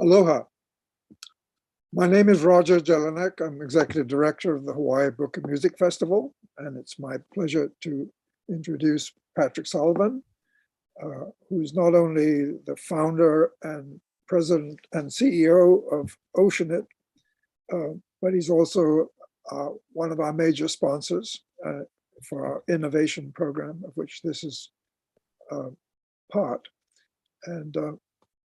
Aloha. My name is Roger Jellinek. I'm Executive Director of the Hawaii Book and Music Festival, and it's my pleasure to introduce Patrick Sullivan, who's not only the founder and president and CEO of Oceanit, but he's also one of our major sponsors for our innovation program, of which this is part. And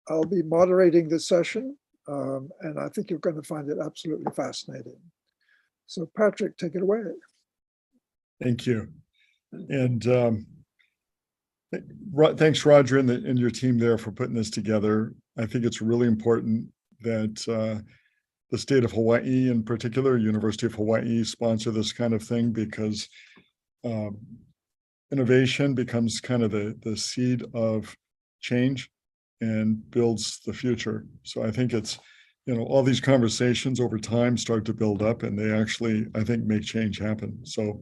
I'll be moderating this session, and I think you're going to find it absolutely fascinating. So Patrick, take it away. Thank you. And thanks, Roger, and your team there for putting this together. I think it's really important that the state of Hawaii, in particular, University of Hawaii, sponsor this kind of thing, because innovation becomes kind of the seed of change and builds the future. So I think it's, all these conversations over time start to build up, and they actually, I think, make change happen. So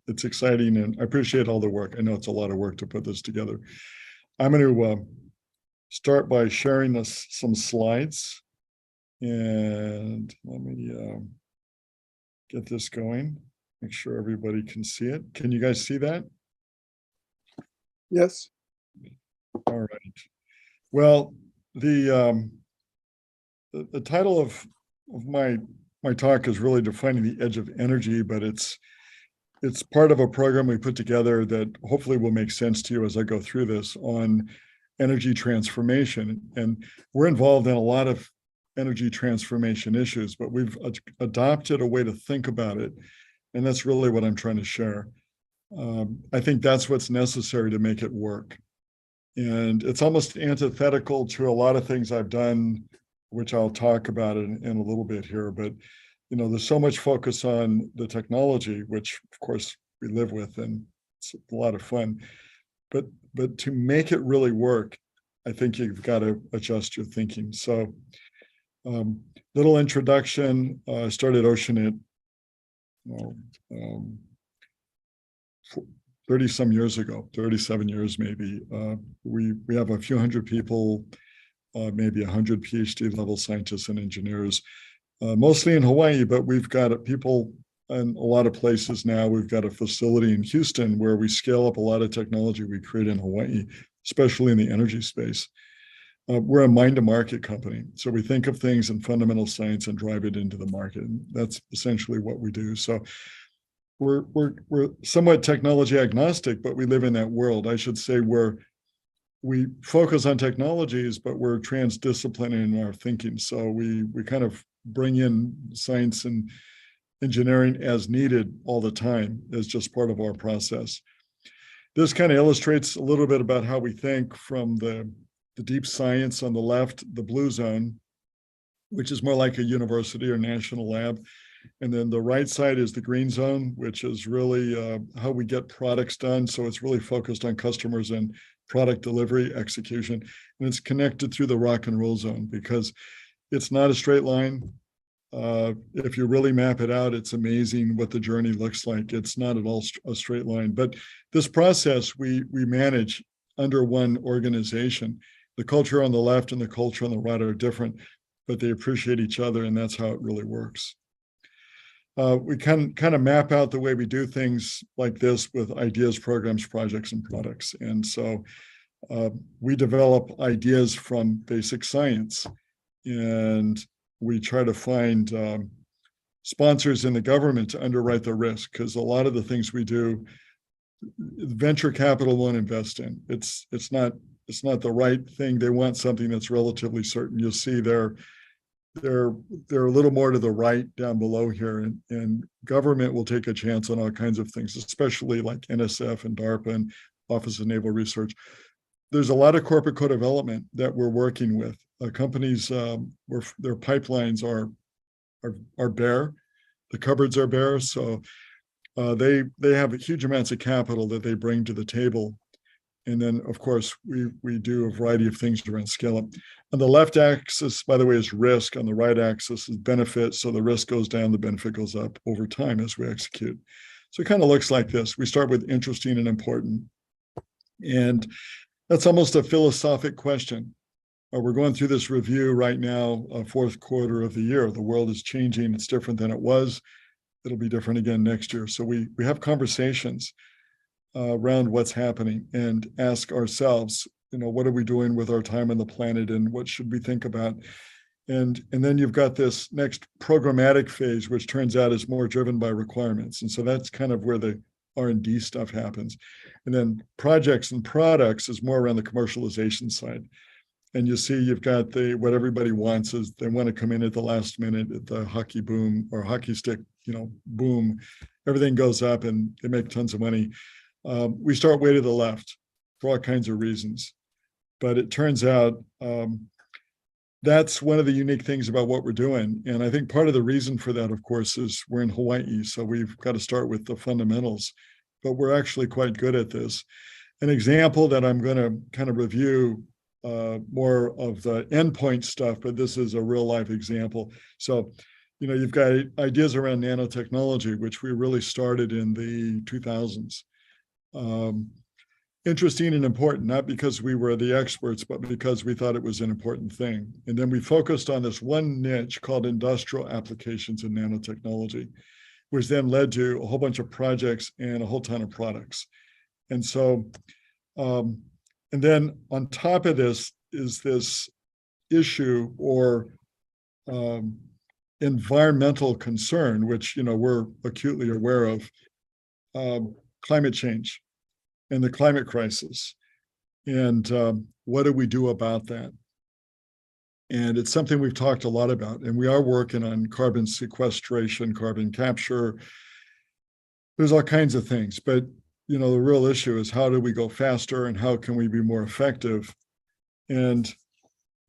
it's exciting, and I appreciate all the work. I know it's a lot of work to put this together. I'm going to start by sharing some slides, and let me get this going, make sure everybody can see it. Can you guys see that? Yes. All right. Well, the title of my talk is really defining the edge of energy, but it's part of a program we put together that hopefully will make sense to you as I go through this on energy transformation. And we're involved in a lot of energy transformation issues, but we've adopted a way to think about it, and that's really what I'm trying to share. I think that's what's necessary to make it work. And it's almost antithetical to a lot of things I've done, which I'll talk about in a little bit here. But, there's so much focus on the technology, which of course we live with, and it's a lot of fun. But to make it really work, I think you've got to adjust your thinking. So little introduction, I started Oceanit 30-some years ago, 37 years maybe. We have a few hundred people, maybe 100 PhD level scientists and engineers, mostly in Hawaii, but we've got people in a lot of places now. We've got a facility in Houston where we scale up a lot of technology we create in Hawaii, especially in the energy space. We're a mind-to-market company, so we think of things in fundamental science and drive it into the market. And that's essentially what we do. So we're somewhat technology agnostic, but we live in that world. I should say we focus on technologies, but we're transdisciplinary in our thinking. So we kind of bring in science and engineering as needed all the time as just part of our process. This kind of illustrates a little bit about how we think from the deep science on the left, the blue zone, which is more like a university or national lab. And then the right side is the green zone, which is really how we get products done. So it's really focused on customers and product delivery, execution. And it's connected through the rock and roll zone, because it's not a straight line. If you really map it out, it's amazing what the journey looks like. It's not at all a straight line. But this process we manage under one organization. The culture on the left and the culture on the right are different, but they appreciate each other, and that's how it really works. We can kind of map out the way we do things like this with ideas, programs, projects, and products. And so we develop ideas from basic science, and we try to find sponsors in the government to underwrite the risk, because a lot of the things we do, venture capital won't invest in. It's not the right thing. They want something that's relatively certain. You'll see they're a little more to the right down below here, and government will take a chance on all kinds of things, especially like NSF and DARPA and Office of Naval Research. There's a lot of corporate co-development that we're working with. Companies where their pipelines are bare, the cupboards are bare, so they have huge amounts of capital that they bring to the table. And then, of course, we do a variety of things around scale up. On the left axis, by the way, is risk. On the right axis is benefit. So the risk goes down, the benefit goes up over time as we execute. So it kind of looks like this. We start with interesting and important. And that's almost a philosophic question. we're going through this review right now, fourth quarter of the year. The world is changing. It's different than it was. It'll be different again next year. So we have conversations around what's happening and ask ourselves, what are we doing with our time on the planet and what should we think about? And then you've got this next programmatic phase, which turns out is more driven by requirements. And so that's kind of where the R&D stuff happens. And then projects and products is more around the commercialization side. And you see, you've got what everybody wants is they want to come in at the last minute at the hockey boom or hockey stick, boom. Everything goes up and they make tons of money. We start way to the left for all kinds of reasons. But it turns out that's one of the unique things about what we're doing. And I think part of the reason for that, of course, is we're in Hawaii. So we've got to start with the fundamentals, but we're actually quite good at this. An example that I'm going to kind of review more of the endpoint stuff, but this is a real life example. So, you've got ideas around nanotechnology, which we really started in the 2000s. Interesting and important, not because we were the experts, but because we thought it was an important thing. And then we focused on this one niche called industrial applications in nanotechnology, which then led to a whole bunch of projects and a whole ton of products. And so, and then on top of this is this issue or environmental concern, which, we're acutely aware of, climate change and the climate crisis. And what do we do about that? And it's something we've talked a lot about, and we are working on carbon sequestration, carbon capture. There's all kinds of things, but the real issue is how do we go faster and how can we be more effective? And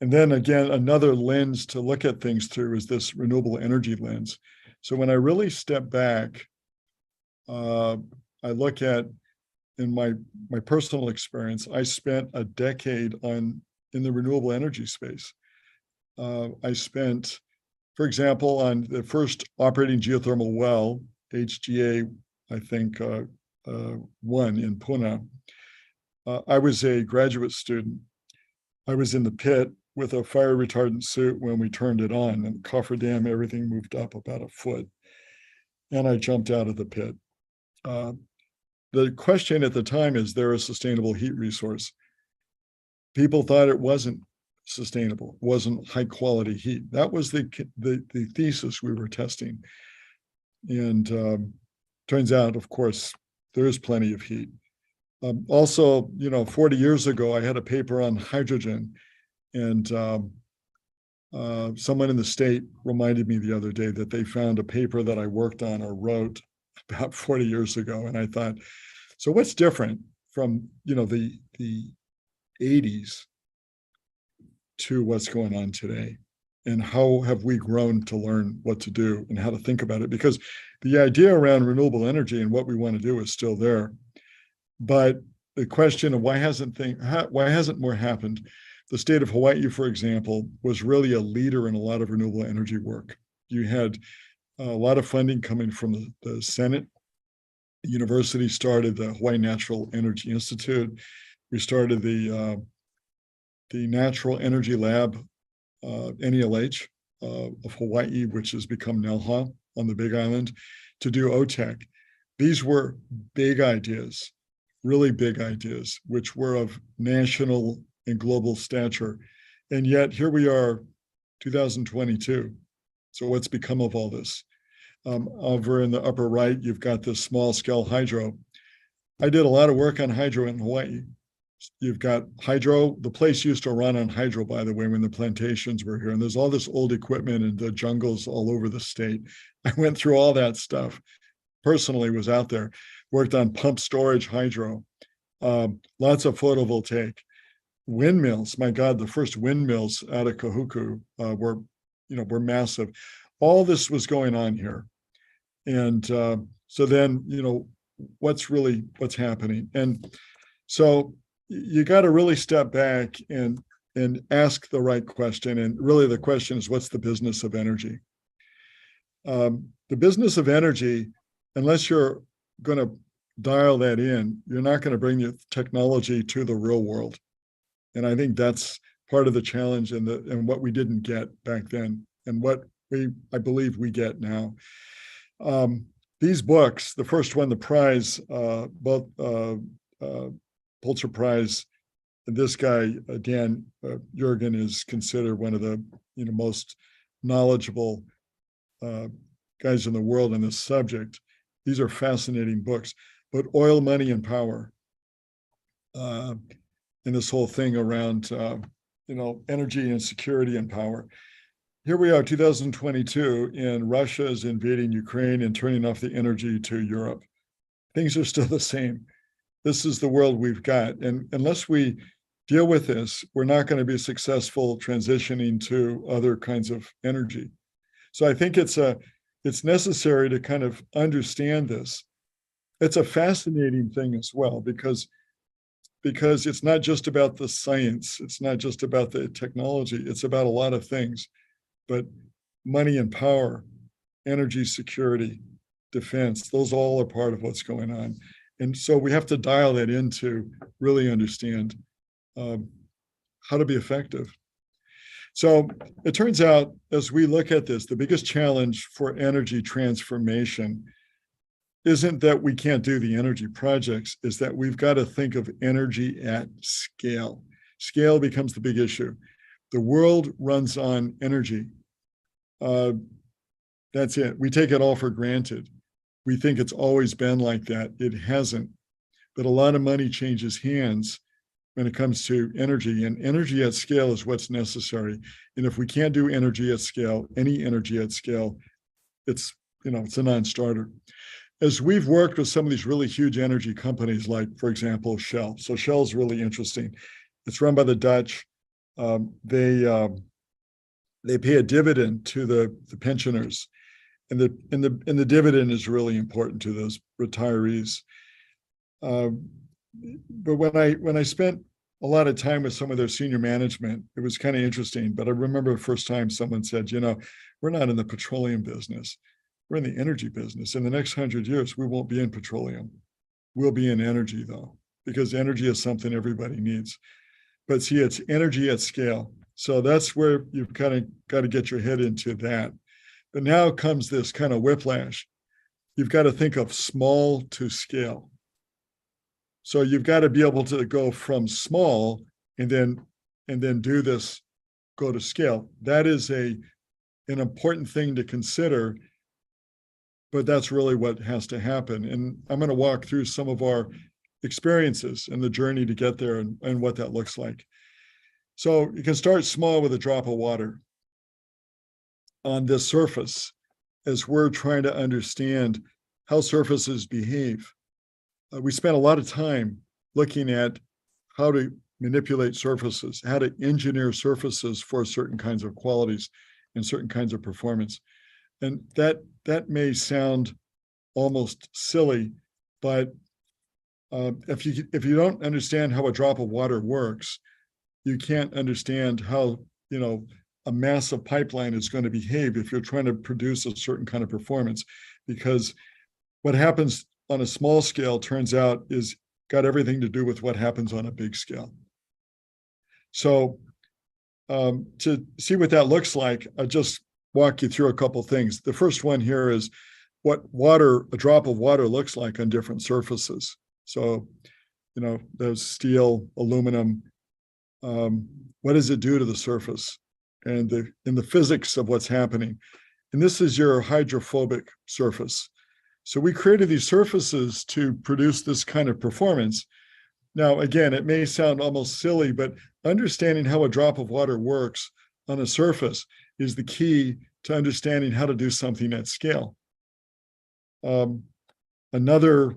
then again, another lens to look at things through is this renewable energy lens. So when I really step back, I look at, in my personal experience, I spent a decade in the renewable energy space. I spent, for example, on the first operating geothermal well, HGA, I think, 1 in Puna. I was a graduate student. I was in the pit with a fire retardant suit when we turned it on, and the cofferdam, everything moved up about a foot. And I jumped out of the pit. The question at the time is, there a sustainable heat resource? People thought it wasn't sustainable, wasn't high quality heat. That was the thesis we were testing. And turns out, of course, there is plenty of heat. Also, 40 years ago, I had a paper on hydrogen, and someone in the state reminded me the other day that they found a paper that I worked on or wrote about 40 years ago. And I thought, so what's different from, the 80s to what's going on today? And how have we grown to learn what to do and how to think about it? Because the idea around renewable energy and what we want to do is still there. But the question of why hasn't more happened? The state of Hawaii, for example, was really a leader in a lot of renewable energy work. You had a lot of funding coming from the Senate. The university started the Hawaii Natural Energy Institute. We started the Natural Energy Lab, NELH, of Hawaii, which has become NELHA on the Big Island, to do OTEC. These were big ideas, really big ideas, which were of national and global stature. And yet here we are, 2022. So what's become of all this? Over in the upper right, you've got this small scale hydro. I did a lot of work on hydro in Hawaii. You've got hydro. The place used to run on hydro, by the way, when the plantations were here. And there's all this old equipment in the jungles all over the state. I went through all that stuff. Personally, was out there, worked on pump storage hydro, lots of photovoltaic. Windmills, my God, the first windmills out of Kahuku were massive. All this was going on here. And so then, what's happening? And so you got to really step back and ask the right question. And really the question is, what's the business of energy? The business of energy, unless you're going to dial that in, you're not going to bring the technology to the real world. And I think that's part of the challenge and what we didn't get back then and what I believe we get now. These books, the first one, the prize, both Pulitzer Prize, and this guy, Dan Jurgen, is considered one of the most knowledgeable guys in the world in this subject. These are fascinating books. But Oil, Money, and Power, and this whole thing around energy and security and power. Here we are, 2022, and Russia is invading Ukraine and turning off the energy to Europe. Things are still the same. This is the world we've got. And unless we deal with this, we're not going to be successful transitioning to other kinds of energy. So I think it's necessary to kind of understand this. It's a fascinating thing as well, because it's not just about the science, it's not just about the technology, it's about a lot of things. But money and power, energy security, defense, those all are part of what's going on. And so we have to dial that in to really understand how to be effective. So it turns out, as we look at this, the biggest challenge for energy transformation isn't that we can't do the energy projects, is that we've got to think of energy at scale. Scale becomes the big issue. The world runs on energy. That's it. We take it all for granted. We think it's always been like that. It hasn't. But a lot of money changes hands when it comes to energy, and energy at scale is what's necessary. And if we can't do energy at scale, any energy at scale, it's a non-starter. As we've worked with some of these really huge energy companies, like, for example, Shell. So Shell's really interesting. It's run by the Dutch. They pay a dividend to the pensioners, and the dividend is really important to those retirees. But when I spent a lot of time with some of their senior management, it was kind of interesting. But I remember the first time someone said, we're not in the petroleum business. We're in the energy business. In the next 100 years, we won't be in petroleum. We'll be in energy, though, because energy is something everybody needs. But see, it's energy at scale. So that's where you've kind of got to get your head into that. But now comes this kind of whiplash. You've got to think of small to scale. So you've got to be able to go from small and then do this, go to scale. That is an important thing to consider, but that's really what has to happen. And I'm going to walk through some of our experiences and the journey to get there and what that looks like. So you can start small with a drop of water on this surface as we're trying to understand how surfaces behave. We spent a lot of time looking at how to manipulate surfaces, how to engineer surfaces for certain kinds of qualities and certain kinds of performance. And that may sound almost silly, but if you don't understand how a drop of water works, you can't understand how a massive pipeline is going to behave if you're trying to produce a certain kind of performance, because what happens on a small scale turns out is got everything to do with what happens on a big scale. So to see what that looks like, I'll just walk you through a couple things. The first one here is what a drop of water looks like on different surfaces. So, there's steel, aluminum. What does it do to the surface? And the physics of what's happening. And this is your hydrophobic surface. So we created these surfaces to produce this kind of performance. Now, again, it may sound almost silly, but understanding how a drop of water works on a surface is the key to understanding how to do something at scale. Another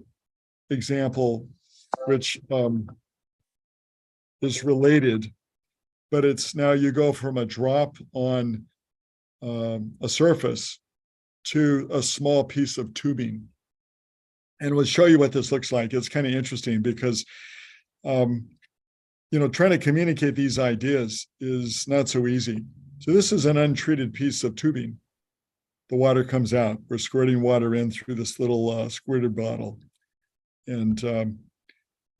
example, which is related, but it's now you go from a drop on a surface to a small piece of tubing. And we'll show you what this looks like. It's kind of interesting because, trying to communicate these ideas is not so easy. So this is an untreated piece of tubing. The water comes out. We're squirting water in through this little squirted bottle. And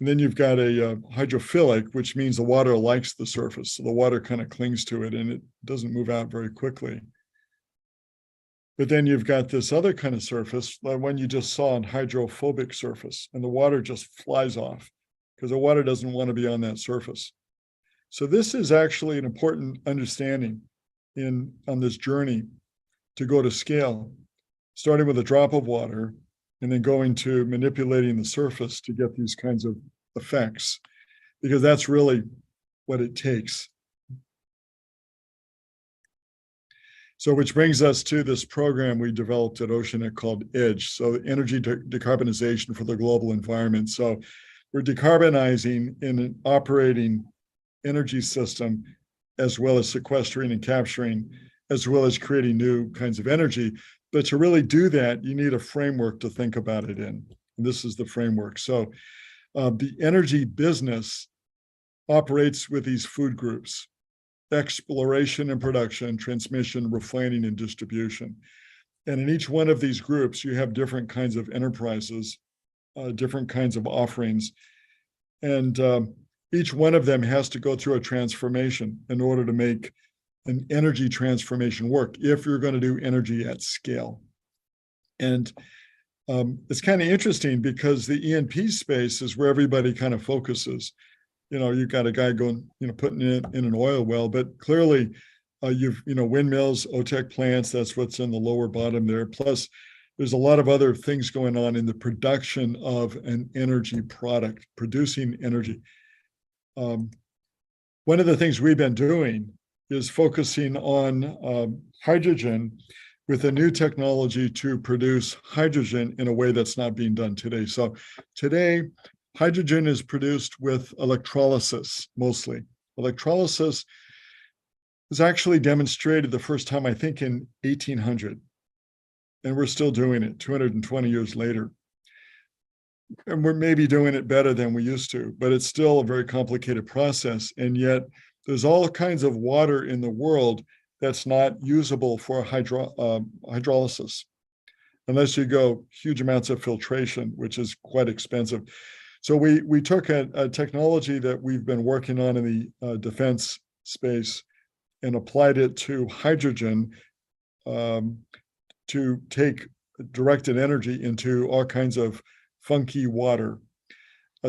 And then you've got a hydrophilic, which means the water likes the surface. So the water kind of clings to it and it doesn't move out very quickly. But then you've got this other kind of surface, the one you just saw, an hydrophobic surface, and the water just flies off because the water doesn't want to be on that surface. So this is actually an important understanding on this journey to go to scale, starting with a drop of water and then going to manipulating the surface to get these kinds of effects, because that's really what it takes. So which brings us to this program we developed at Oceanit called EDGE, so energy decarbonization for the global environment. So we're decarbonizing in an operating energy system, as well as sequestering and capturing, as well as creating new kinds of energy. But to really do that, you need a framework to think about it in. And this is the framework. So the energy business operates with these food groups: exploration and production, transmission, refining, and distribution. And in each one of these groups, you have different kinds of enterprises, different kinds of offerings. And each one of them has to go through a transformation in order to make an energy transformation work if you're going to do energy at scale. And it's kind of interesting because the E&P space is where everybody kind of focuses. You've got a guy going, putting it in an oil well, but clearly you've, windmills, OTEC plants, that's what's in the lower bottom there. Plus, there's a lot of other things going on in the production of an energy product, producing energy. One of the things we've been doing is focusing on hydrogen with a new technology to produce hydrogen in a way that's not being done today. So today, hydrogen is produced with electrolysis, mostly. Electrolysis was actually demonstrated the first time, I think, in 1800. And we're still doing it 220 years later. And we're maybe doing it better than we used to, but it's still a very complicated process. And yet there's all kinds of water in the world that's not usable for hydrolysis, unless you go huge amounts of filtration, which is quite expensive. So we took a technology that we've been working on in the defense space and applied it to hydrogen to take directed energy into all kinds of funky water,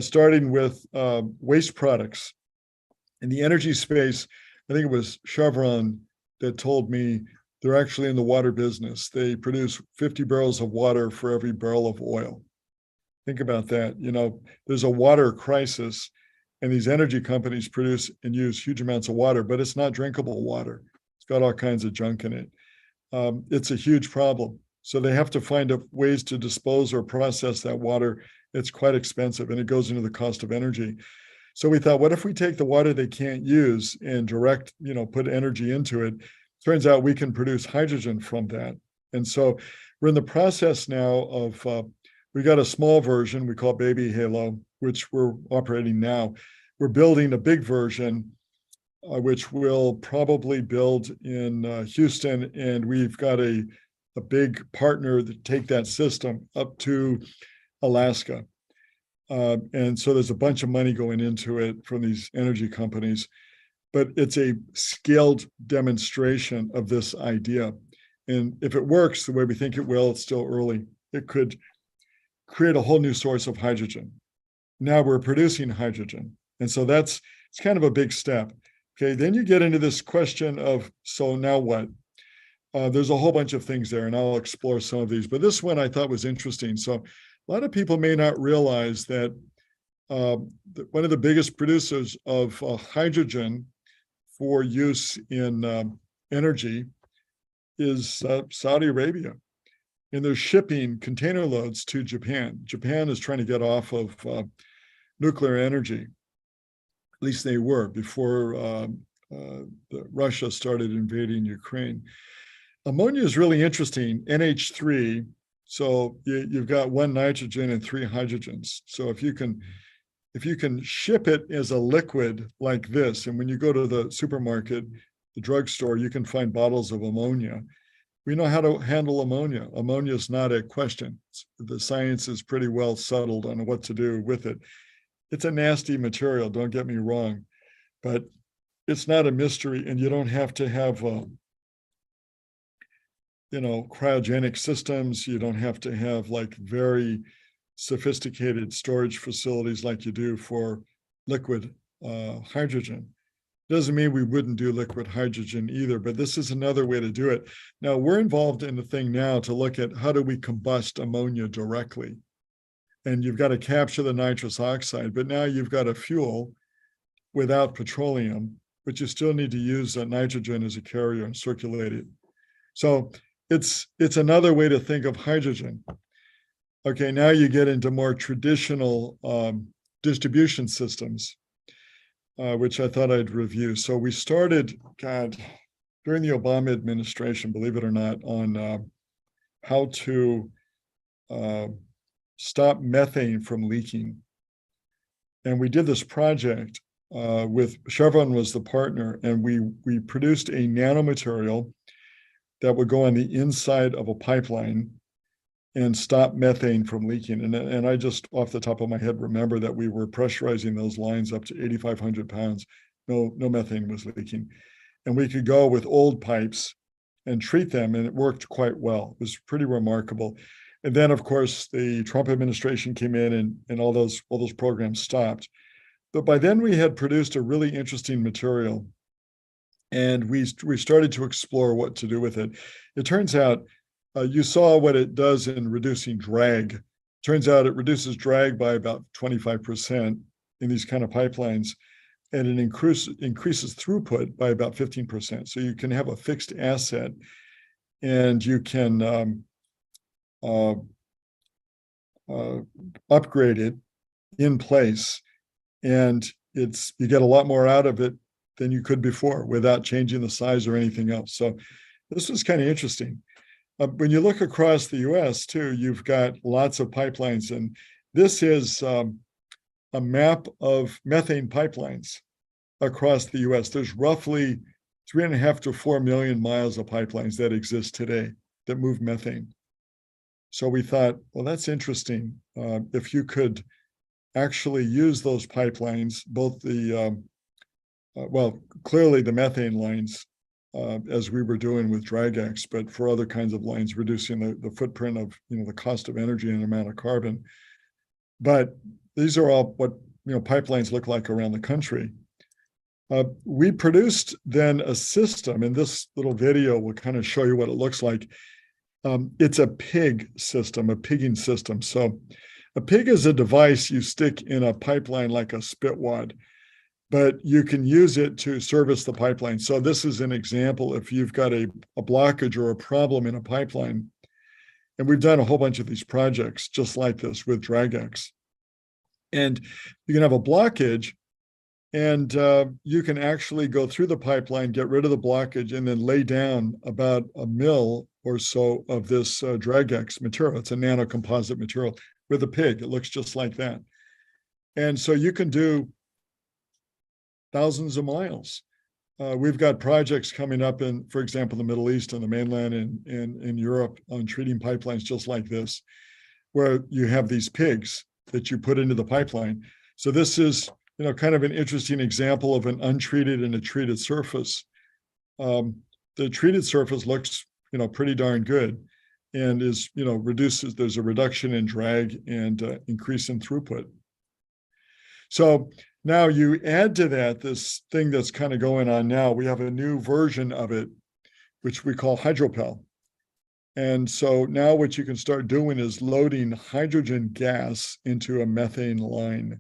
starting with waste products. In the energy space, I think it was Chevron that told me they're actually in the water business. They produce 50 barrels of water for every barrel of oil. Think about that. There's a water crisis, and these energy companies produce and use huge amounts of water, but it's not drinkable water. It's got all kinds of junk in it. It's a huge problem. So they have to find ways to dispose or process that water. It's quite expensive, and it goes into the cost of energy. So we thought, what if we take the water they can't use and direct, put energy into it? Turns out we can produce hydrogen from that. And so we're in the process now of, we got a small version we call Baby Halo, which we're operating now. We're building a big version, which we'll probably build in Houston. And we've got a big partner that take that system up to Alaska. And so there's a bunch of money going into it from these energy companies, but it's a scaled demonstration of this idea. And if it works the way we think it will, it's still early, it could create a whole new source of hydrogen. Now we're producing hydrogen. And so it's kind of a big step. Okay, then you get into this question of, so now what? There's a whole bunch of things there, and I'll explore some of these, but this one I thought was interesting. So a lot of people may not realize that one of the biggest producers of hydrogen for use in energy is Saudi Arabia. And they're shipping container loads to Japan. Japan is trying to get off of nuclear energy. At least they were before Russia started invading Ukraine. Ammonia is really interesting, NH3. So you've got one nitrogen and three hydrogens. So if you can ship it as a liquid like this, and when you go to the supermarket, the drugstore, you can find bottles of ammonia. We know how to handle ammonia. Ammonia is not a question. The science is pretty well settled on what to do with it. it's a nasty material, don't get me wrong, but it's not a mystery, and you don't have to have cryogenic systems. You don't have to have like very sophisticated storage facilities like you do for liquid hydrogen. Doesn't mean we wouldn't do liquid hydrogen either, but this is another way to do it. Now, we're involved in the thing now to look at how do we combust ammonia directly. And you've got to capture the nitrous oxide, but now you've got a fuel without petroleum, but you still need to use nitrogen as a carrier and circulate it. So it's another way to think of hydrogen. Okay, now you get into more traditional distribution systems, which I thought I'd review. So we started, during the Obama administration, believe it or not, on how to stop methane from leaking. And we did this project with Chevron was the partner, and we produced a nanomaterial that would go on the inside of a pipeline and stop methane from leaking. And I just off the top of my head remember that we were pressurizing those lines up to 8,500 pounds. No methane was leaking. And we could go with old pipes and treat them, and it worked quite well. It was pretty remarkable. And then, of course, the Trump administration came in, and all those programs stopped. But by then we had produced a really interesting material, and we started to explore what to do with it. It turns out, you saw what it does in reducing drag. Turns out it reduces drag by about 25% in these kind of pipelines, and it increases throughput by about 15%. So you can have a fixed asset, and you can upgrade it in place, and you get a lot more out of it than you could before without changing the size or anything else. So this was kind of interesting. When you look across the US too, you've got lots of pipelines, and this is a map of methane pipelines across the US. There's roughly 3.5 to 4 million miles of pipelines that exist today that move methane. So we thought, well, that's interesting. If you could actually use those pipelines, both clearly the methane lines, as we were doing with DragX, but for other kinds of lines, reducing the footprint of the cost of energy and amount of carbon. But these are all what pipelines look like around the country. We produced then a system, and this little video will kind of show you what it looks like. It's a pig system, a pigging system. So a pig is a device you stick in a pipeline like a spit wad, but you can use it to service the pipeline. So this is an example if you've got a blockage or a problem in a pipeline. And we've done a whole bunch of these projects just like this with DragX. And you can have a blockage, and you can actually go through the pipeline, get rid of the blockage, and then lay down about a mil or so of this DragX material. It's a nanocomposite material with a pig. It looks just like that. And so you can do thousands of miles. We've got projects coming up in, for example, the Middle East and the mainland and in Europe on treating pipelines just like this, where you have these pigs that you put into the pipeline. So this is, kind of an interesting example of an untreated and a treated surface. The treated surface looks, pretty darn good, and is, reduces, there's a reduction in drag and increase in throughput. So now you add to that this thing that's kind of going on now. We have a new version of it, which we call HydroPel. And so now what you can start doing is loading hydrogen gas into a methane line.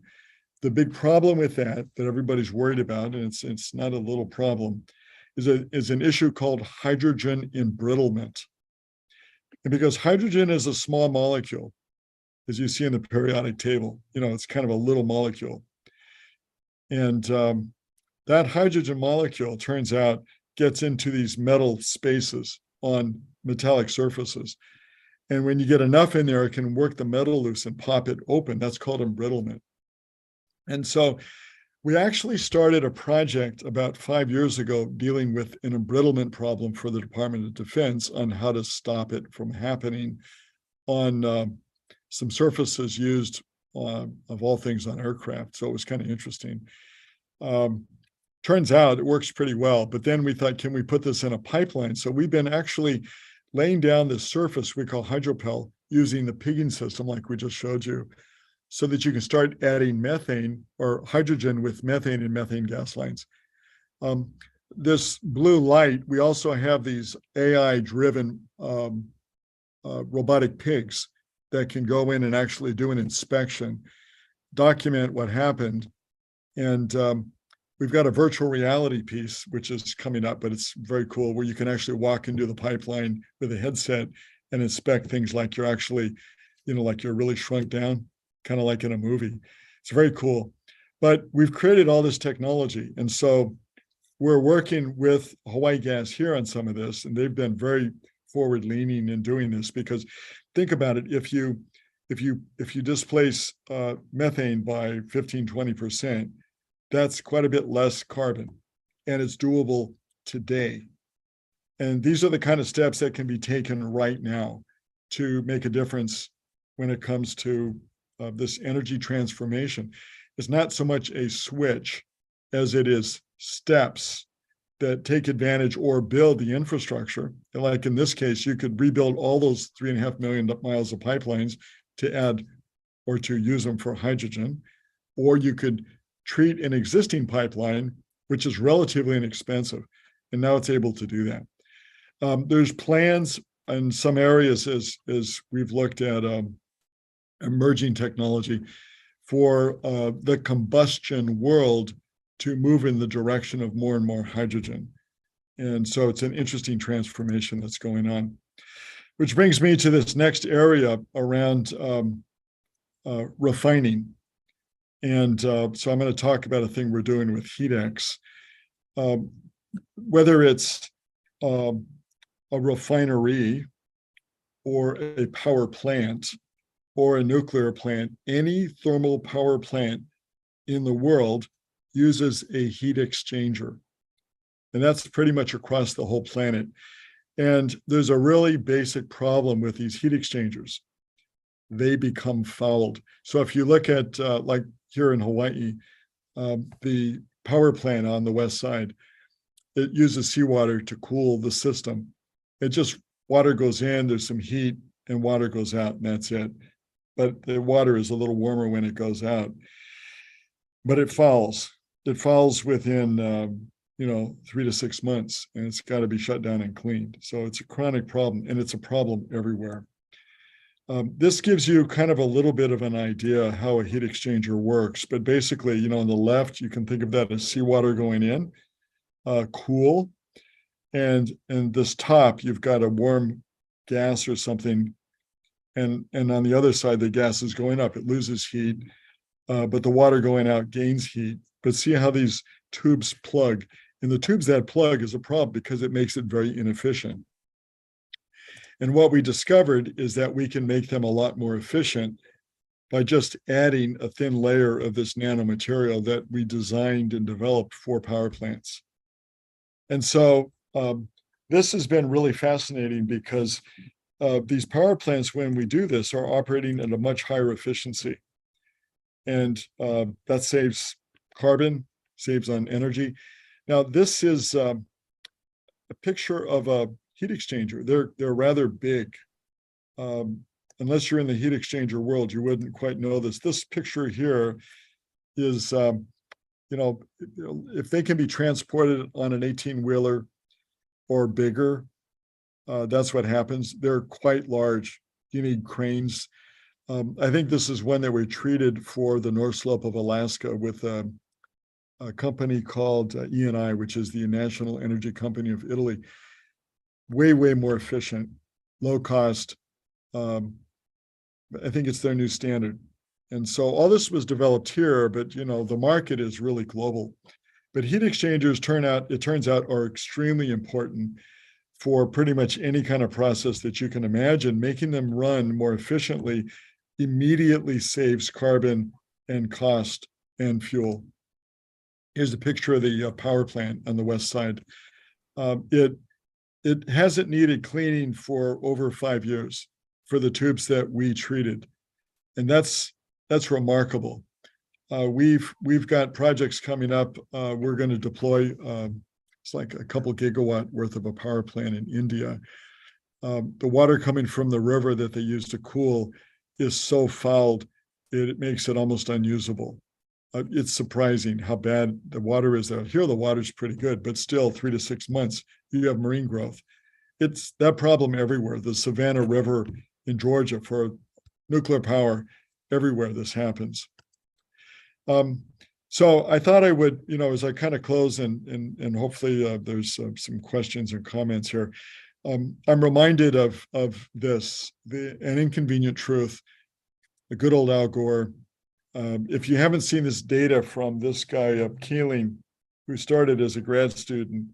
The big problem with that everybody's worried about, and it's not a little problem, is an issue called hydrogen embrittlement. And because hydrogen is a small molecule, as you see in the periodic table, it's kind of a little molecule. And that hydrogen molecule, turns out, gets into these metal spaces on metallic surfaces. And when you get enough in there, it can work the metal loose and pop it open. That's called embrittlement. And so we actually started a project about 5 years ago dealing with an embrittlement problem for the Department of Defense on how to stop it from happening on some surfaces used of all things on aircraft. So it was kind of interesting. Turns out it works pretty well. But then we thought, can we put this in a pipeline? So we've been actually laying down this surface we call HydroPel using the pigging system like we just showed you, so that you can start adding methane or hydrogen with methane and methane gas lines. This blue light, we also have these AI-driven robotic pigs that can go in and actually do an inspection, document what happened. And we've got a virtual reality piece, which is coming up, but it's very cool, where you can actually walk into the pipeline with a headset and inspect things like you're actually, like you're really shrunk down, kind of like in a movie. It's very cool. But we've created all this technology. And so we're working with Hawaii Gas here on some of this, and they've been very forward leaning in doing this, because think about it, if you displace methane by 15-20%, that's quite a bit less carbon, and it's doable today. And these are the kind of steps that can be taken right now to make a difference when it comes to this energy transformation. It's not so much a switch as it is steps that take advantage or build the infrastructure. And like in this case, you could rebuild all those 3.5 million miles of pipelines to add or to use them for hydrogen, or you could treat an existing pipeline, which is relatively inexpensive. And now it's able to do that. There's plans in some areas as we've looked at emerging technology for the combustion world to move in the direction of more and more hydrogen. And so it's an interesting transformation that's going on. Which brings me to this next area around refining. And so I'm going to talk about a thing we're doing with HeatX. Whether it's a refinery or a power plant or a nuclear plant, any thermal power plant in the world uses a heat exchanger. And that's pretty much across the whole planet. And there's a really basic problem with these heat exchangers. They become fouled. So if you look at, like here in Hawaii, the power plant on the west side, it uses seawater to cool the system. It just, water goes in, there's some heat, and water goes out, and that's it. But the water is a little warmer when it goes out. But it fouls. It fouls within 3 to 6 months, and it's got to be shut down and cleaned. So it's a chronic problem, and it's a problem everywhere. This gives you kind of a little bit of an idea how a heat exchanger works. But basically, on the left, you can think of that as seawater going in, cool. And this top, you've got a warm gas or something. And on the other side, the gas is going up. It loses heat, but the water going out gains heat. But see how these tubes plug. And the tubes that plug is a problem because it makes it very inefficient. And what we discovered is that we can make them a lot more efficient by just adding a thin layer of this nanomaterial that we designed and developed for power plants. And so this has been really fascinating because these power plants, when we do this, are operating at a much higher efficiency. And that saves carbon, saves on energy. Now, this is a picture of a heat exchanger. They're rather big. Unless you're in the heat exchanger world, you wouldn't quite know this. This picture here is, if they can be transported on an 18-wheeler or bigger, that's what happens. They're quite large. You need cranes. I think this is one that we treated for the North Slope of Alaska with a company called Eni, which is the National Energy Company of Italy. Way, way more efficient, low cost. I think it's their new standard. And so all this was developed here, but the market is really global. But heat exchangers turns out, are extremely important for pretty much any kind of process that you can imagine. Making them run more efficiently immediately saves carbon and cost and fuel. Here's a picture of the power plant on the west side. It hasn't needed cleaning for over 5 years for the tubes that we treated. And that's that's remarkable. We've got projects coming up. We're going to deploy it's like a couple gigawatt worth of a power plant in India. The water coming from the river that they use to cool is so fouled, it makes it almost unusable. It's surprising how bad the water is there. Here, the water's pretty good, but still 3 to 6 months, you have marine growth. It's that problem everywhere. The Savannah River in Georgia for nuclear power, everywhere this happens. So I thought I would, as I kind of close and hopefully there's some questions and comments here. I'm reminded of this, an inconvenient truth, the good old Al Gore. If you haven't seen this data from this guy, Keeling, who started as a grad student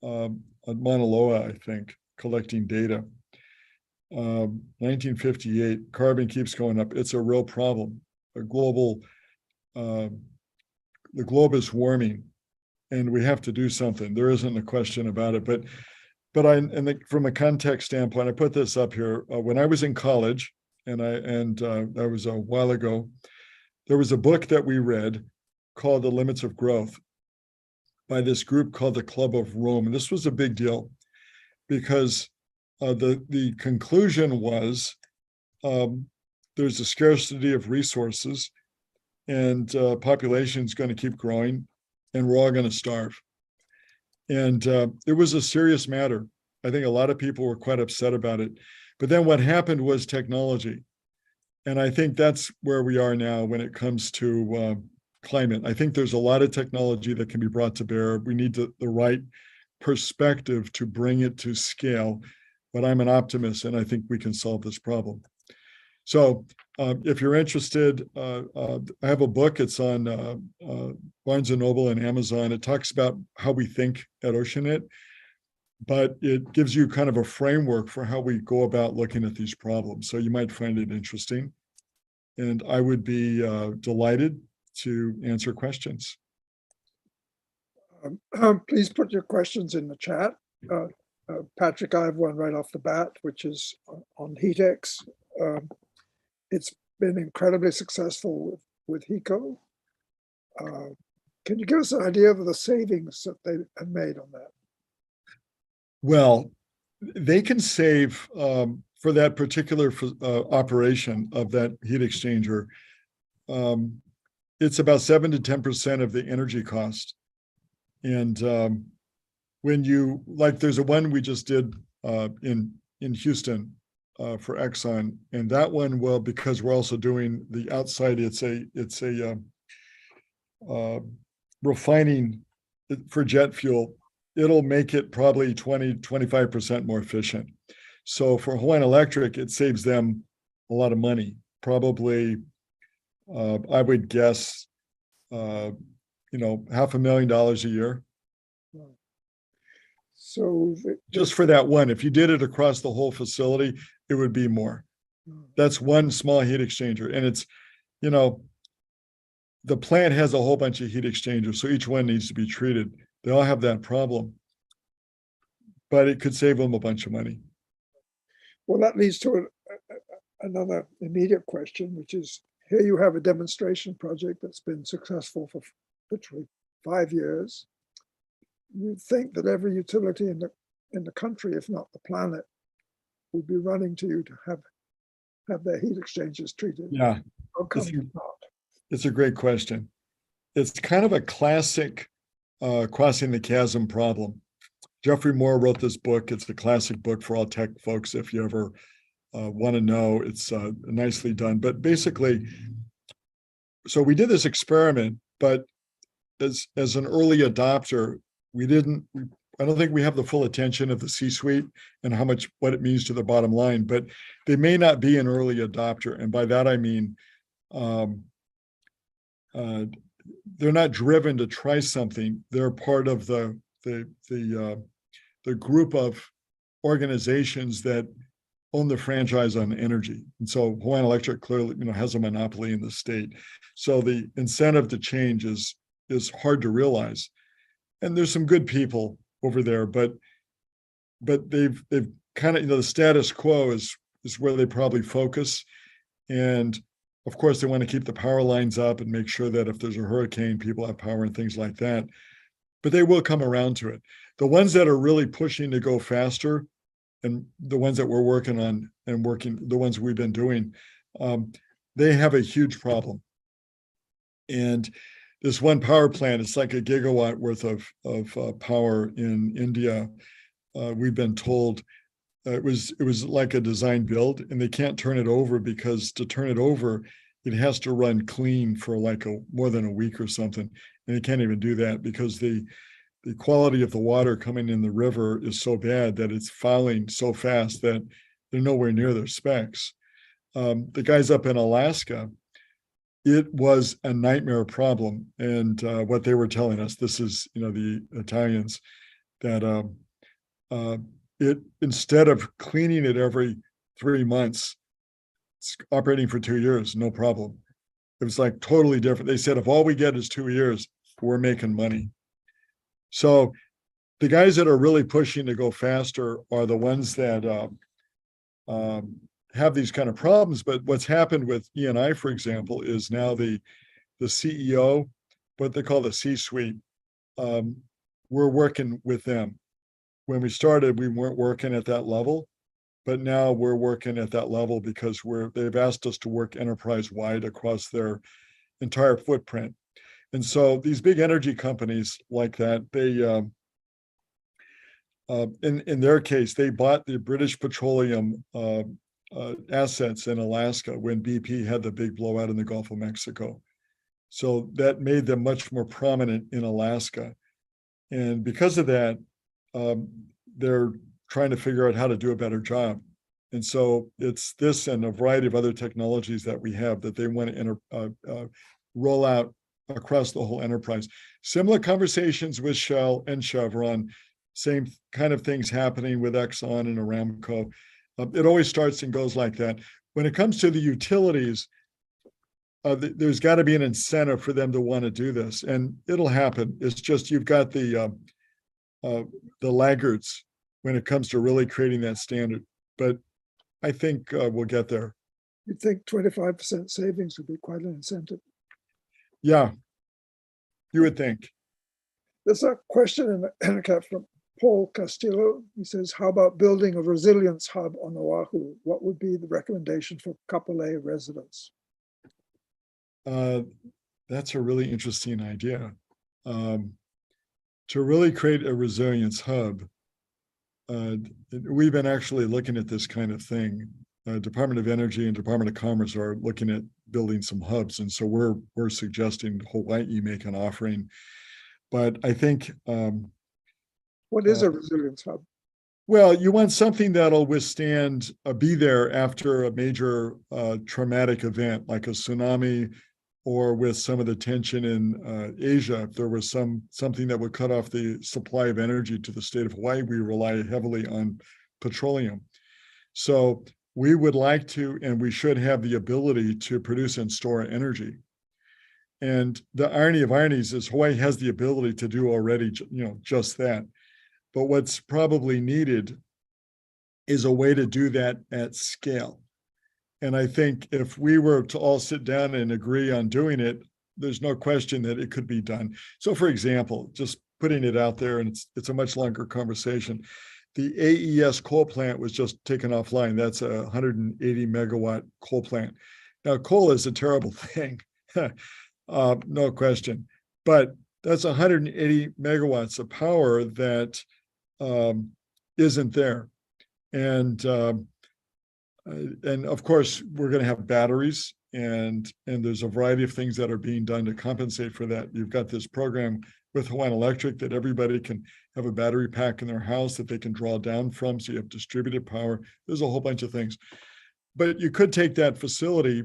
at Mauna Loa, I think, collecting data. 1958, carbon keeps going up. It's a real problem. The globe is warming, and we have to do something. There isn't a question about it. But from a context standpoint, I put this up here. When I was in college, and that was a while ago, there was a book that we read called The Limits of Growth by this group called the Club of Rome. And this was a big deal because the conclusion was there's a scarcity of resources and population is going to keep growing and we're all going to starve. And it was a serious matter. I think a lot of people were quite upset about it. But then what happened was technology. And I think that's where we are now when it comes to climate. I think there's a lot of technology that can be brought to bear. We need the right perspective to bring it to scale. But I'm an optimist, and I think we can solve this problem. So if you're interested, I have a book. It's on Barnes & Noble and Amazon. It talks about how we think at Oceanit, but it gives you kind of a framework for how we go about looking at these problems. So you might find it interesting. And I would be delighted to answer questions. Please put your questions in the chat. Patrick, I have one right off the bat, which is on HeatX. It's been incredibly successful with HECO. Can you give us an idea of the savings that they have made on that? Well, they can save for that particular operation of that heat exchanger. It's about 7 to 10% of the energy cost. And when you, like, there's a one we just did in Houston for Exxon, and that one, well, because we're also doing the outside, it's a refining for jet fuel. It'll make it probably 20-25% more efficient. So for Hawaiian Electric, it saves them a lot of money. Probably, I would guess, $500,000 a year. So just for that one, if you did it across the whole facility, it would be more. That's one small heat exchanger. And it's, the plant has a whole bunch of heat exchangers, so each one needs to be treated. They all have that problem, but it could save them a bunch of money. Well, that leads to another immediate question, which is, here you have a demonstration project that's been successful for literally 5 years. You'd think that every utility in the country, if not the planet, would be running to you to have their heat exchangers treated. Yeah, how come not? It's a great question. It's kind of a classic crossing the chasm problem. Jeffrey Moore wrote this book. It's a classic book for all tech folks. If you ever want to know, it's nicely done. But basically, so we did this experiment, but as an early adopter, I don't think we have the full attention of the C-suite and what it means to the bottom line, but they may not be an early adopter. And by that, I mean, they're not driven to try something. They're part of the group of organizations that own the franchise on energy. And so Hawaiian Electric clearly, has a monopoly in the state. So the incentive to change is hard to realize. And there's some good people over there, but they've kind of, the status quo is where they probably focus. And of course, they want to keep the power lines up and make sure that if there's a hurricane, people have power and things like that. But they will come around to it. The ones that are really pushing to go faster, and the ones that we're working on and the ones we've been doing, they have a huge problem. And this one power plant, it's like a gigawatt worth of power in India. We've been told it was like a design build, and they can't turn it over because to turn it over, it has to run clean for like more than a week or something. And they can't even do that because the quality of the water coming in the river is so bad that it's fouling so fast that they're nowhere near their specs. The guys up in Alaska, it was a nightmare problem. And what they were telling us, this is, the Italians, that it, instead of cleaning it every 3 months, it's operating for 2 years, no problem. It was like totally different. They said, if all we get is 2 years, we're making money. So the guys that are really pushing to go faster are the ones that have these kind of problems. But what's happened with E&I, for example, is now the CEO, what they call the C-suite, we're working with them. When we started, we weren't working at that level, but now we're working at that level because they've asked us to work enterprise-wide across their entire footprint. And so these big energy companies like that, they, in their case, they bought the British Petroleum assets in Alaska when BP had the big blowout in the Gulf of Mexico. So that made them much more prominent in Alaska. And because of that, they're trying to figure out how to do a better job. And so it's this and a variety of other technologies that we have that they want to roll out across the whole enterprise. Similar conversations with Shell and Chevron, same kind of things happening with Exxon and Aramco. It always starts and goes like that. When it comes to the utilities, there's got to be an incentive for them to want to do this, and it'll happen. It's just you've got the laggards when it comes to really creating that standard. But I think we'll get there. You'd think 25% savings would be quite an incentive. Yeah, you would think. There's a question in a cap from Paul Castillo. He says, how about building a resilience hub on Oahu? What would be the recommendation for Kapolei residents? That's a really interesting idea. To really create a resilience hub, we've been actually looking at this kind of thing. Department of Energy and Department of Commerce are looking at building some hubs, and so we're suggesting Hawaii make an offering. But I think what is a resilience hub? Well, you want something that'll withstand, be there after a major traumatic event like a tsunami, or with some of the tension in Asia. If there was something that would cut off the supply of energy to the state of Hawaii, we rely heavily on petroleum. So we would like to, and we should have the ability to produce and store energy. And the irony of ironies is Hawaii has the ability to do already, just that. But what's probably needed is a way to do that at scale. And I think if we were to all sit down and agree on doing it, there's no question that it could be done. So for example, just putting it out there, and it's a much longer conversation, the AES coal plant was just taken offline. That's a 180 megawatt coal plant. Now, coal is a terrible thing, no question, but that's 180 megawatts of power that isn't there. And of course, we're going to have batteries, and there's a variety of things that are being done to compensate for that. You've got this program with Hawaiian Electric that everybody can have a battery pack in their house that they can draw down from, so you have distributed power. There's a whole bunch of things. But you could take that facility,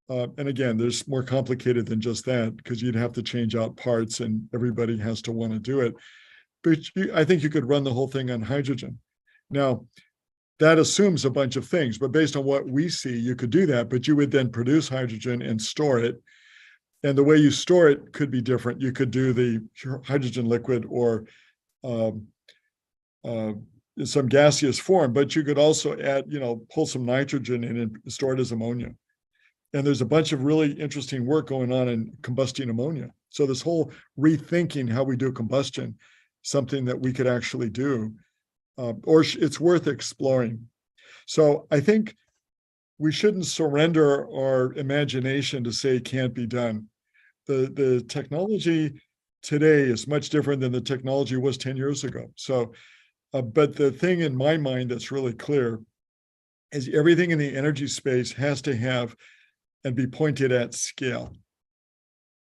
and again, there's more complicated than just that, because you'd have to change out parts and everybody has to want to do it. But I think you could run the whole thing on hydrogen. Now, that assumes a bunch of things, but based on what we see, you could do that, but you would then produce hydrogen and store it. And the way you store it could be different. You could do the hydrogen liquid or in some gaseous form, but you could also add, pull some nitrogen in and store it as ammonia. And there's a bunch of really interesting work going on in combusting ammonia. So this whole rethinking how we do combustion, something that we could actually do, or it's worth exploring. So I think we shouldn't surrender our imagination to say it can't be done. The technology today is much different than the technology was 10 years ago. So, but the thing in my mind that's really clear is everything in the energy space has to have and be pointed at scale.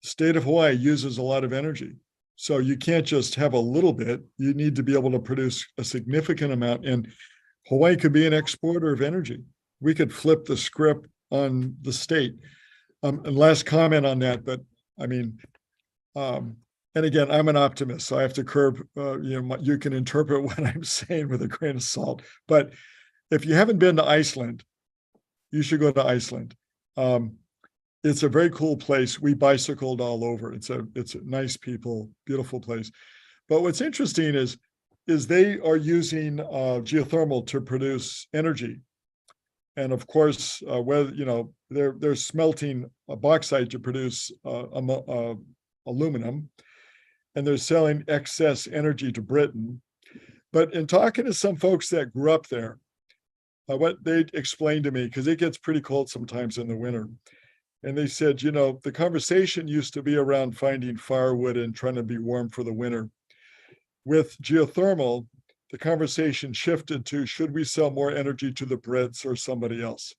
The state of Hawaii uses a lot of energy. So you can't just have a little bit, you need to be able to produce a significant amount. And Hawaii could be an exporter of energy. We could flip the script on the state. And last comment on that, but I mean, and again, I'm an optimist, so I have to curb, you can interpret what I'm saying with a grain of salt. But if you haven't been to Iceland, you should go to Iceland. It's a very cool place. We bicycled all over. It's a nice people, beautiful place. But what's interesting is they are using geothermal to produce energy. And of course, they're smelting bauxite to produce aluminum, and they're selling excess energy to Britain. But in talking to some folks that grew up there, what they explained to me, because it gets pretty cold sometimes in the winter, and they said, the conversation used to be around finding firewood and trying to be warm for the winter. With geothermal, the conversation shifted to, should we sell more energy to the Brits or somebody else?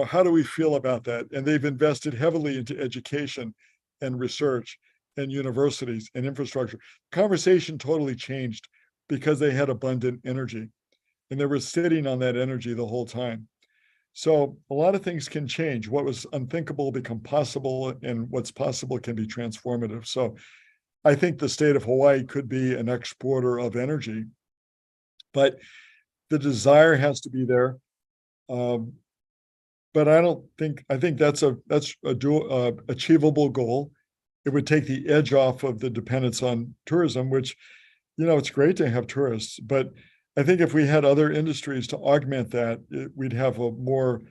How do we feel about that? And they've invested heavily into education and research and universities and infrastructure. Conversation totally changed because they had abundant energy and they were sitting on that energy the whole time. So a lot of things can change. What was unthinkable become possible, and what's possible can be transformative. So I think the state of Hawaii could be an exporter of energy, but the desire has to be there. But I think that's a achievable goal. It would take the edge off of the dependence on tourism, which, it's great to have tourists, but I think if we had other industries to augment that, we'd have a more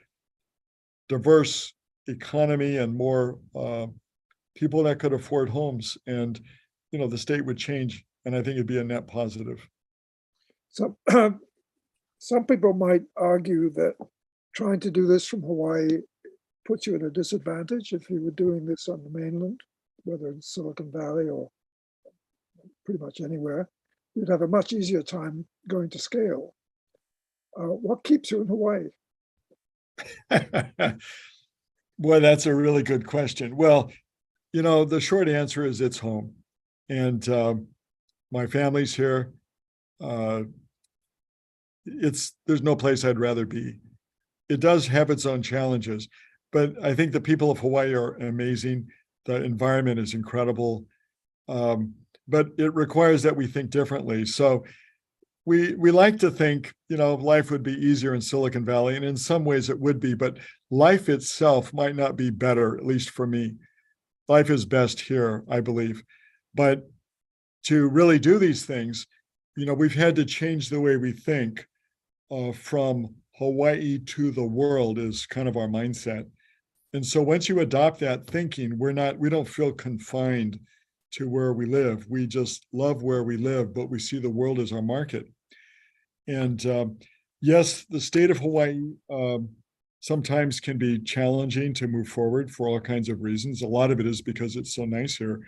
diverse economy and more people that could afford homes, and the state would change, and I think it'd be a net positive. So some people might argue that trying to do this from Hawaii puts you at a disadvantage if you were doing this on the mainland, whether in Silicon Valley or pretty much anywhere. You'd have a much easier time going to scale. What keeps you in Hawaii? Boy, that's a really good question. Well, the short answer is it's home. And my family's here. There's no place I'd rather be. It does have its own challenges, but I think the people of Hawaii are amazing. The environment is incredible. But it requires that we think differently. So we like to think, life would be easier in Silicon Valley, and in some ways it would be, but life itself might not be better, at least for me. Life is best here, I believe. But to really do these things, we've had to change the way we think from Hawaii to the world is kind of our mindset. And so once you adopt that thinking, we don't feel confined to where we live. We just love where we live, but we see the world as our market. And yes, the state of Hawaii sometimes can be challenging to move forward for all kinds of reasons. A lot of it is because it's so nice here.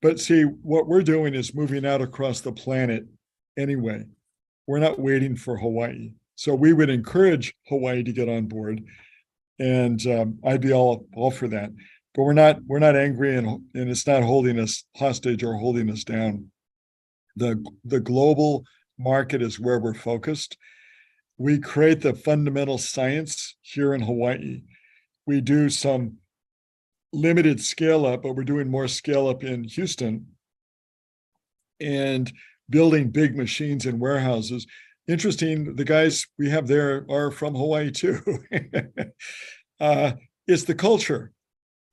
But see, what we're doing is moving out across the planet anyway. We're not waiting for Hawaii. So we would encourage Hawaii to get on board. And I'd be all for that. But we're not angry, and it's not holding us hostage or holding us down. The global market is where we're focused. We create the fundamental science here in Hawaii. We do some limited scale up, but we're doing more scale up in Houston and building big machines in warehouses. Interesting, the guys we have there are from Hawaii too. It's the culture.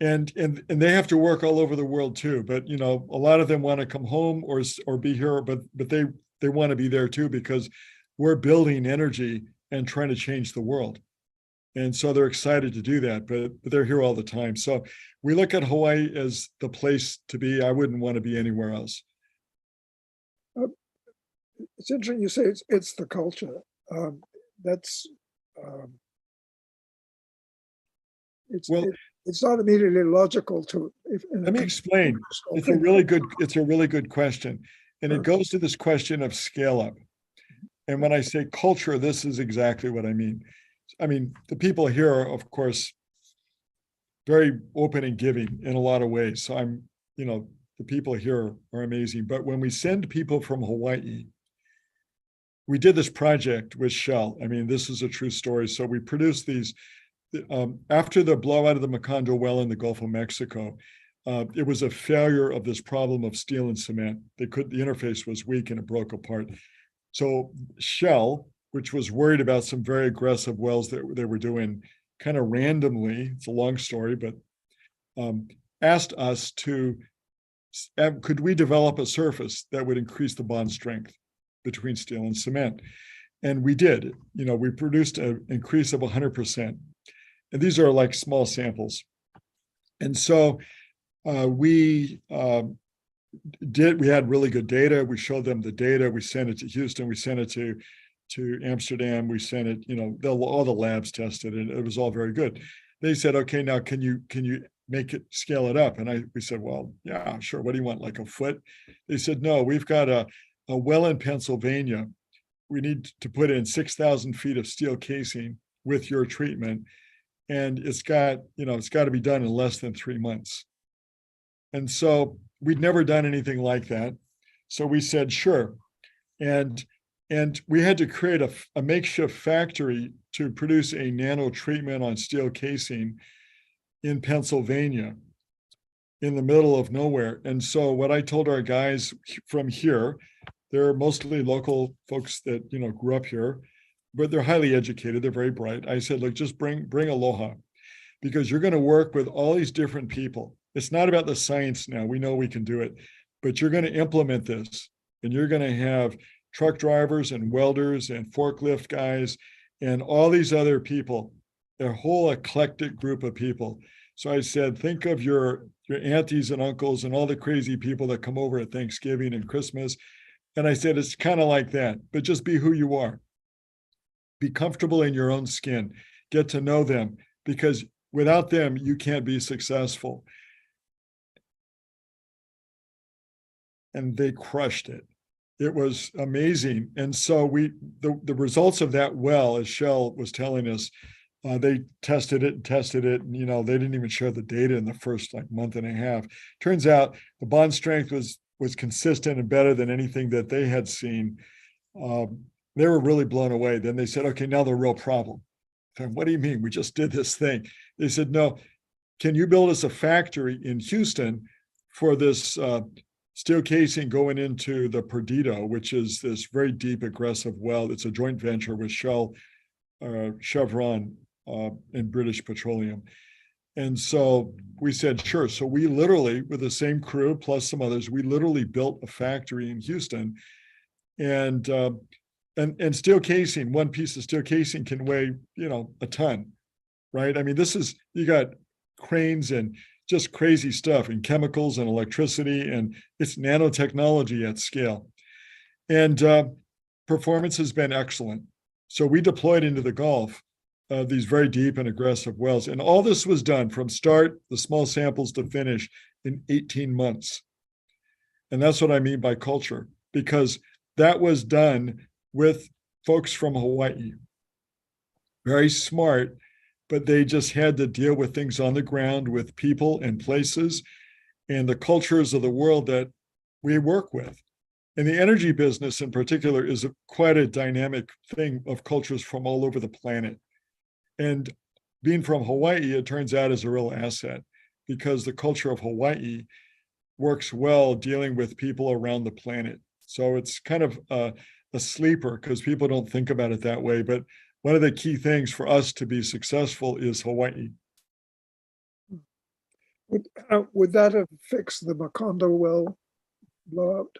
And they have to work all over the world too. But a lot of them want to come home or be here, but they want to be there too, because we're building energy and trying to change the world. And so they're excited to do that, but they're here all the time. So we look at Hawaii as the place to be. I wouldn't want to be anywhere else. It's interesting you say it's the culture. That's Well, it's not immediately logical to. Let me explain. It's a really good question. And it goes to this question of scale up. And when I say culture, this is exactly what I mean. I mean, the people here are, of course, very open and giving in a lot of ways. So the people here are amazing. But when we send people from Hawaii, we did this project with Shell. I mean, this is a true story. So we produced these after the blowout of the Macondo well in the Gulf of Mexico. It was a failure of this problem of steel and cement. The interface was weak and it broke apart. So Shell, which was worried about some very aggressive wells that they were doing kind of randomly, it's a long story, but asked us could we develop a surface that would increase the bond strength between steel and cement? And we did. We produced an increase of 100%. And these are like small samples. And so we had really good data. We showed them the data. We sent it to Houston. We sent it to Amsterdam. We sent it, all the labs tested it. It was all very good. They said, okay, now can you make it, scale it up? And we said, well, yeah, sure. What do you want, like a foot? They said, no, we've got a well in Pennsylvania. We need to put in 6,000 feet of steel casing with your treatment. And it's got to be done in less than 3 months. And so we'd never done anything like that. So we said, sure. And we had to create a makeshift factory to produce a nano treatment on steel casing in Pennsylvania, in the middle of nowhere. And so what I told our guys from here, they're mostly local folks that grew up here, but they're highly educated. They're very bright. I said, look, just bring aloha, because you're going to work with all these different people. It's not about the science now. We know we can do it, but you're going to implement this, and you're going to have truck drivers and welders and forklift guys and all these other people, a whole eclectic group of people. So I said, think of your aunties and uncles and all the crazy people that come over at Thanksgiving and Christmas. And I said, it's kind of like that, but just be who you are. Be comfortable in your own skin, get to know them, because without them, you can't be successful. And they crushed it. It was amazing. And so the results of that well, as Shell was telling us, they tested it, and they didn't even share the data in the first month and a half. Turns out the bond strength was consistent and better than anything that they had seen. They were really blown away. Then they said, okay, now the real problem. Said, what do you mean? We just did this thing. They said, no, can you build us a factory in Houston for this steel casing going into the Perdido, which is this very deep, aggressive well. It's a joint venture with Shell, Chevron, and British Petroleum. And so we said, sure. So we literally, with the same crew plus some others, we literally built a factory in Houston. And steel casing, one piece of steel casing can weigh, a ton, right? I mean, you got cranes and just crazy stuff, and chemicals and electricity, and it's nanotechnology at scale. And performance has been excellent. So we deployed into the Gulf these very deep and aggressive wells. And all this was done from start, the small samples, to finish in 18 months. And that's what I mean by culture, because that was done with folks from Hawaii. Very smart, but they just had to deal with things on the ground, with people and places and the cultures of the world that we work with. And the energy business in particular is quite a dynamic thing of cultures from all over the planet. And being from Hawaii, it turns out, is a real asset, because the culture of Hawaii works well dealing with people around the planet. So it's kind of a sleeper, because people don't think about it that way. But one of the key things for us to be successful is Hawaii. Would that have fixed the Macondo well blowout?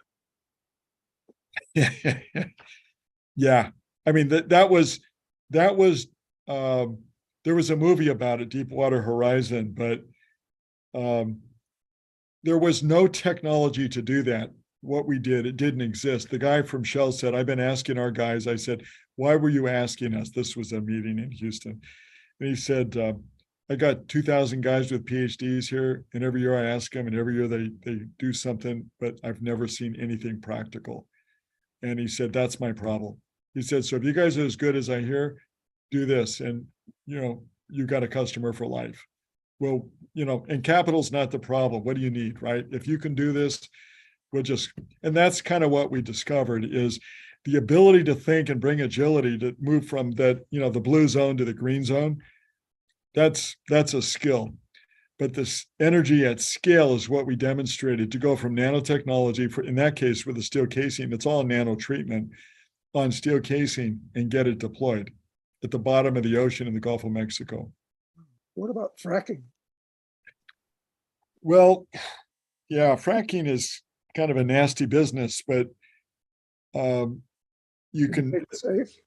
Yeah, I mean that was there was a movie about it, Deepwater Horizon, but there was no technology to do that. What we did, it didn't exist. The guy from Shell said, I've been asking our guys, I said, why were you asking us? This was a meeting in Houston. And he said, I got 2,000 guys with PhDs here, and every year I ask them, and every year they do something, but I've never seen anything practical. And he said, that's my problem. He said, so if you guys are as good as I hear, do this, and you got a customer for life. Well, and capital's not the problem. What do you need, right? If you can do this, and that's kind of what we discovered is the ability to think and bring agility to move from that, the blue zone to the green zone. That's a skill. But this energy at scale is what we demonstrated to go from nanotechnology, in that case with the steel casing, it's all nano treatment on steel casing and get it deployed at the bottom of the ocean in the Gulf of Mexico. What about fracking? Well, yeah, fracking is kind of a nasty business, but you can Make it safe.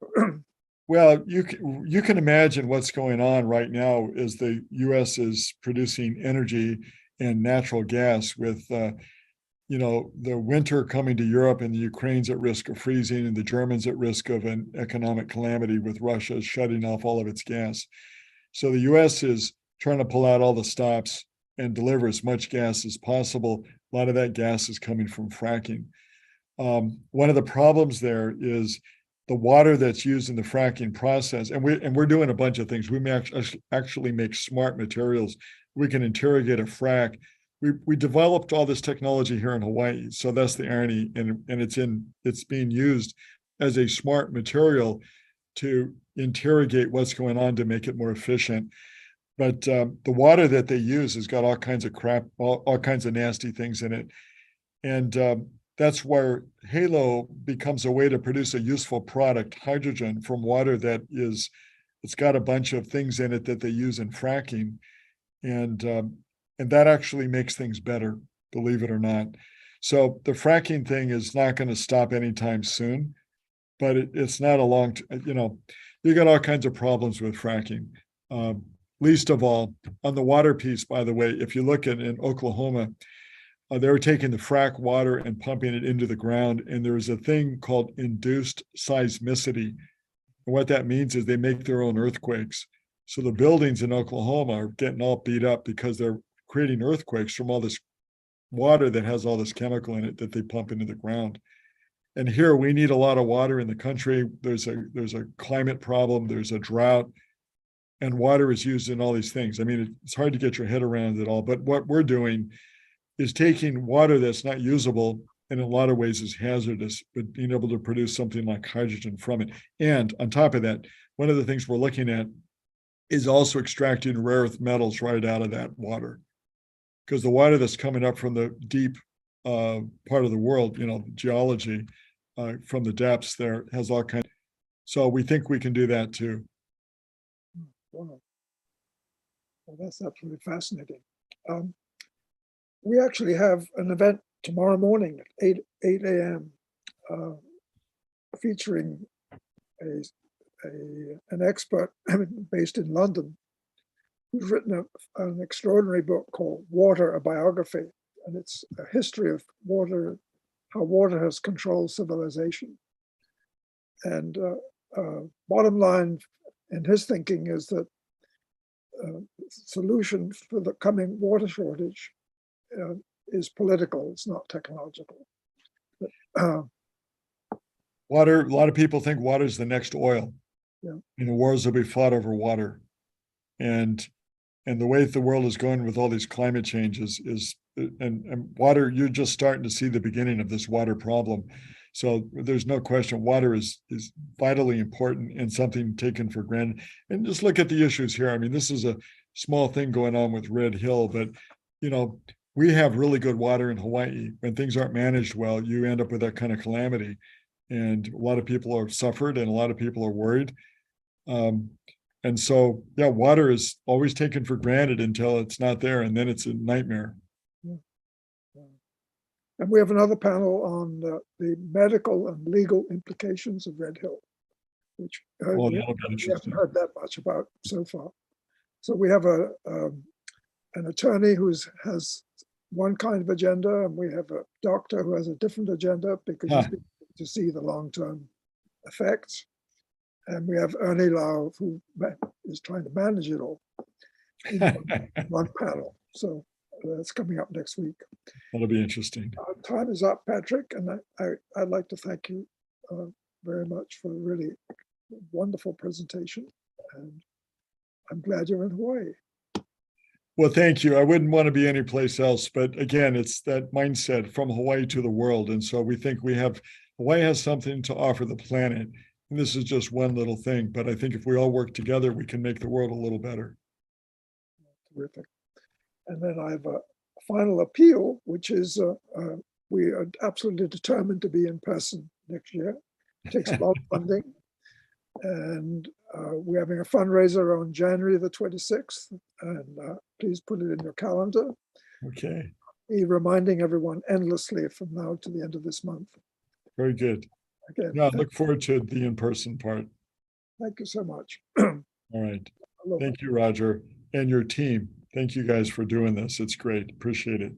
well, you can imagine what's going on right now as the U.S. is producing energy and natural gas with the winter coming to Europe, and the Ukraine's at risk of freezing, and the Germans at risk of an economic calamity with Russia shutting off all of its gas. So the U.S. is trying to pull out all the stops and deliver as much gas as possible. A lot of that gas is coming from fracking. One of the problems there is the water that's used in the fracking process, and we're doing a bunch of things. We may actually make smart materials. We can interrogate a frac. We developed all this technology here in Hawaii, so that's the irony, and it's being used as a smart material to interrogate what's going on to make it more efficient. But the water that they use has got all kinds of crap, all kinds of nasty things in it. And that's where Halo becomes a way to produce a useful product, hydrogen, from water it's got a bunch of things in it that they use in fracking. And that actually makes things better, believe it or not. So the fracking thing is not going to stop anytime soon, but it's not a long, you got all kinds of problems with fracking. Least of all, on the water piece, by the way, if you look at in Oklahoma, they were taking the frack water and pumping it into the ground, and there's a thing called induced seismicity. And what that means is they make their own earthquakes. So the buildings in Oklahoma are getting all beat up because they're creating earthquakes from all this water that has all this chemical in it that they pump into the ground. And here we need a lot of water in the country. There's a climate problem, there's a drought, and water is used in all these things. I mean, it's hard to get your head around it all, but what we're doing is taking water that's not usable and in a lot of ways is hazardous, but being able to produce something like hydrogen from it. And on top of that, one of the things we're looking at is also extracting rare earth metals right out of that water. Because the water that's coming up from the deep part of the world, geology, from the depths there has all kinds. So we think we can do that too. Wow. Well, that's absolutely fascinating. We actually have an event tomorrow morning at 8 a.m. Featuring an expert based in London who's written an extraordinary book called Water, a Biography. And it's a history of water, how water has controlled civilization. And bottom line in his thinking is that the solution for the coming water shortage is political, it's not technological. Water, a lot of people think water is the next oil. Yeah. The wars will be fought over water. And the way the world is going with all these climate changes and water, you're just starting to see the beginning of this water problem. So there's no question water is vitally important and something taken for granted. And just look at the issues here. I mean, this is a small thing going on with Red Hill, but we have really good water in Hawaii. When things aren't managed well, you end up with that kind of calamity. And a lot of people are suffered and a lot of people are worried. And so, yeah, water is always taken for granted until it's not there, and then it's a nightmare. Yeah. And we have another panel on the medical and legal implications of Red Hill, which we haven't heard that much about so far. So we have an attorney who has one kind of agenda, and we have a doctor who has a different agenda because he's beginning to see the long-term effects. And we have Ernie Lau, who is trying to manage it all in one panel. So that's coming up next week. That'll be interesting. Our time is up, Patrick, and I'd like to thank you very much for a really wonderful presentation. And I'm glad you're in Hawaii. Well, thank you. I wouldn't want to be anyplace else, but again, it's that mindset from Hawaii to the world. And so we think Hawaii has something to offer the planet. And this is just one little thing, but I think if we all work together, we can make the world a little better. Terrific. And then I have a final appeal, which is we are absolutely determined to be in person next year. It takes a lot of funding. And we're having a fundraiser on January the 26th. And please put it in your calendar. Okay. Be reminding everyone endlessly from now to the end of this month. Very good. Again, Yeah, look forward to the in-person part. thank you so much. All right. Aloha. Thank you, Roger, and your team. Thank you guys for doing this. It's great. Appreciate it.